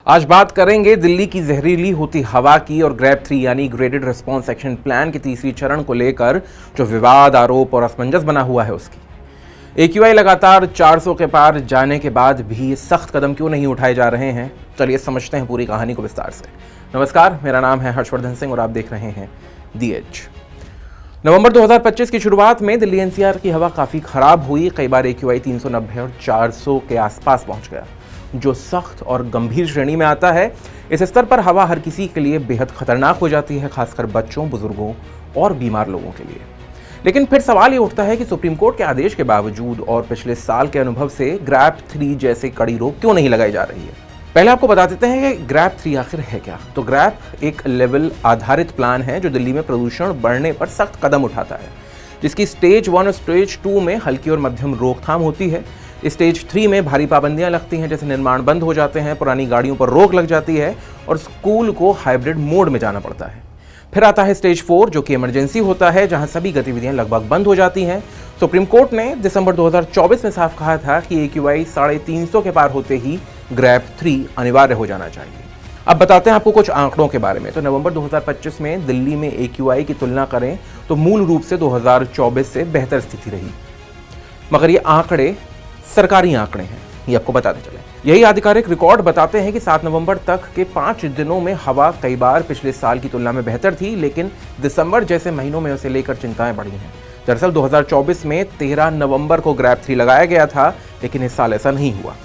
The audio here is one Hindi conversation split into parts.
आज बात करेंगे दिल्ली की जहरीली होती हवा की और ग्रैप 3 यानी ग्रेडेड रिस्पॉन्स एक्शन प्लान के तीसरी चरण को लेकर जो विवाद, आरोप और असमंजस बना हुआ है उसकी। AQI लगातार 400 के पार जाने के बाद भी सख्त कदम क्यों नहीं उठाए जा रहे हैं, चलिए समझते हैं पूरी कहानी को विस्तार से। नमस्कार, मेरा नाम है हर्षवर्धन सिंह और आप देख रहे हैं दी एज। नवंबर 2025 की शुरुआत में दिल्ली NCR की हवा काफ़ी खराब हुई। कई बार AQI 390 और 400 के आसपास पहुंच गया, जो सख्त और गंभीर श्रेणी में आता है। इस स्तर पर हवा हर किसी के लिए बेहद खतरनाक हो जाती है, खासकर बच्चों, बुजुर्गों और बीमार लोगों के लिए। लेकिन फिर सवाल ये उठता है कि सुप्रीम कोर्ट के आदेश के बावजूद और पिछले साल के अनुभव से ग्रैप 3 जैसे कड़ी रोक क्यों नहीं लगाई जा रही है। पहले आपको बता देते हैं कि ग्रैप 3 आखिर है क्या। तो ग्रैप एक लेवल आधारित प्लान है जो दिल्ली में प्रदूषण बढ़ने पर सख्त कदम उठाता है, जिसकी स्टेज 1 और स्टेज 2 में हल्की और मध्यम रोकथाम होती है। स्टेज 3 में भारी पाबंदियां लगती हैं, जैसे निर्माण बंद हो जाते हैं, पुरानी गाड़ियों पर रोक लग जाती है और स्कूल को हाइब्रिड मोड में जाना पड़ता है। फिर आता है स्टेज 4 जो कि इमरजेंसी होता है, जहां सभी गतिविधियां लगभग बंद हो जाती हैं। सुप्रीम कोर्ट ने दिसंबर 2024 में साफ कहा था कि AQI 350 के पार होते ही ग्रैप 3 अनिवार्य हो जाना चाहिए। अब बताते हैं आपको कुछ आंकड़ों के बारे में। तो नवंबर 2025 में दिल्ली में AQI की तुलना करें तो मूल रूप से 2024 से बेहतर स्थिति रही, मगर ये आंकड़े सरकारी आंकड़े हैं, ये आपको बताते चले। यही आधिकारिक रिकॉर्ड बताते हैं कि 7 नवंबर तक के 5 दिनों में हवा कई बार पिछले साल की तुलना में बेहतर थी, लेकिन दिसंबर जैसे महीनों में उसे लेकर चिंताएं बढ़ी हैं। दरअसल 2024 में 13 नवंबर को ग्रैप 3 लगाया गया था, लेकिन इस साल ऐसा नहीं हुआ।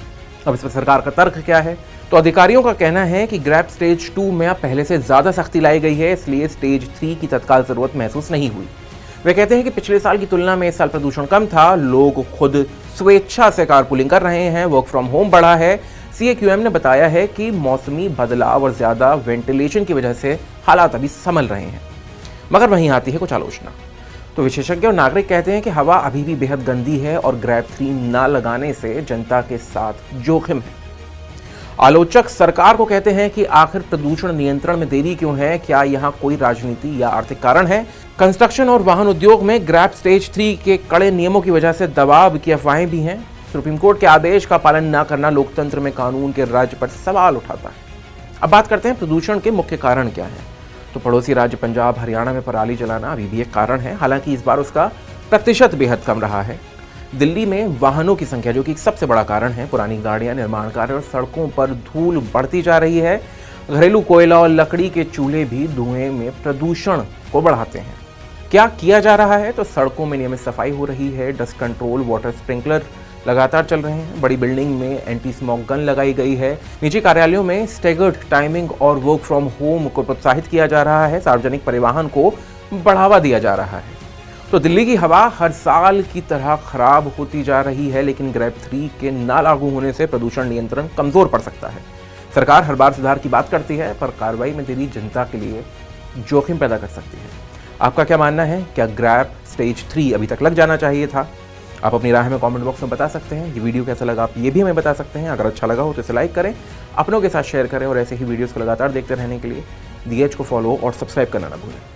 अब इस पर सरकार का तर्क क्या है? तो अधिकारियों का कहना है कि ग्रैप स्टेज 2 में अब पहले से ज्यादा सख्ती लाई गई है, इसलिए स्टेज 3 की तत्काल जरूरत महसूस नहीं हुई। वे कहते हैं कि पिछले साल की तुलना में इस साल प्रदूषण कम था, लोग खुद स्वेच्छा से कारपूलिंग कर रहे हैं, वर्क फ्रॉम होम बढ़ा है। CAQM ने बताया है कि मौसमी बदलाव और ज्यादा वेंटिलेशन की वजह से हालात अभी संभल रहे हैं। मगर वहीं आती है कुछ आलोचना। तो विशेषज्ञ और नागरिक कहते हैं कि हवा अभी भी बेहद गंदी है और ग्रैप 3 ना लगाने से जनता के साथ जोखिम है। आलोचक सरकार को कहते हैं कि आखिर प्रदूषण नियंत्रण में देरी क्यों है, क्या यहाँ कोई राजनीति या आर्थिक कारण है? कंस्ट्रक्शन और वाहन उद्योग में ग्रैप स्टेज 3 के कड़े नियमों की वजह से दबाव की अफवाहें भी हैं। सुप्रीम कोर्ट के आदेश का पालन न करना लोकतंत्र में कानून के राज्य पर सवाल उठाता है। अब बात करते हैं प्रदूषण के मुख्य कारण क्या है। तो पड़ोसी राज्य पंजाब, हरियाणा में पराली जलाना अभी भी एक कारण है, हालांकि इस बार उसका प्रतिशत बेहद कम रहा है। दिल्ली में वाहनों की संख्या, जो कि एक सबसे बड़ा कारण है, पुरानी गाड़ियां, निर्माण कार्य और सड़कों पर धूल बढ़ती जा रही है। घरेलू कोयला और लकड़ी के चूल्हे भी धुएं में प्रदूषण को बढ़ाते हैं। क्या किया जा रहा है? तो सड़कों में नियमित सफाई हो रही है, डस्ट कंट्रोल, वाटर स्प्रिंकलर लगातार चल रहे हैं, बड़ी बिल्डिंग में एंटी स्मोक गन लगाई गई है, निजी कार्यालयों में स्टेगर्ड टाइमिंग और वर्क फ्रॉम होम को प्रोत्साहित किया जा रहा है, सार्वजनिक परिवहन को बढ़ावा दिया जा रहा है। तो दिल्ली की हवा हर साल की तरह खराब होती जा रही है, लेकिन ग्रैप 3 के ना लागू होने से प्रदूषण नियंत्रण कमजोर पड़ सकता है। सरकार हर बार सुधार की बात करती है, पर कार्रवाई में देरी जनता के लिए जोखिम पैदा कर सकती है। आपका क्या मानना है? क्या ग्रैप स्टेज 3 अभी तक लग जाना चाहिए था? आप अपनी राय हमें कमेंट बॉक्स में बता सकते हैं। ये वीडियो कैसा लगा आप ये भी हमें बता सकते हैं। अगर अच्छा लगा हो तो इसे लाइक करें, अपनों के साथ शेयर करें और ऐसे ही वीडियोस को लगातार देखते रहने के लिए दी एज को फॉलो और सब्सक्राइब करना ना भूलें।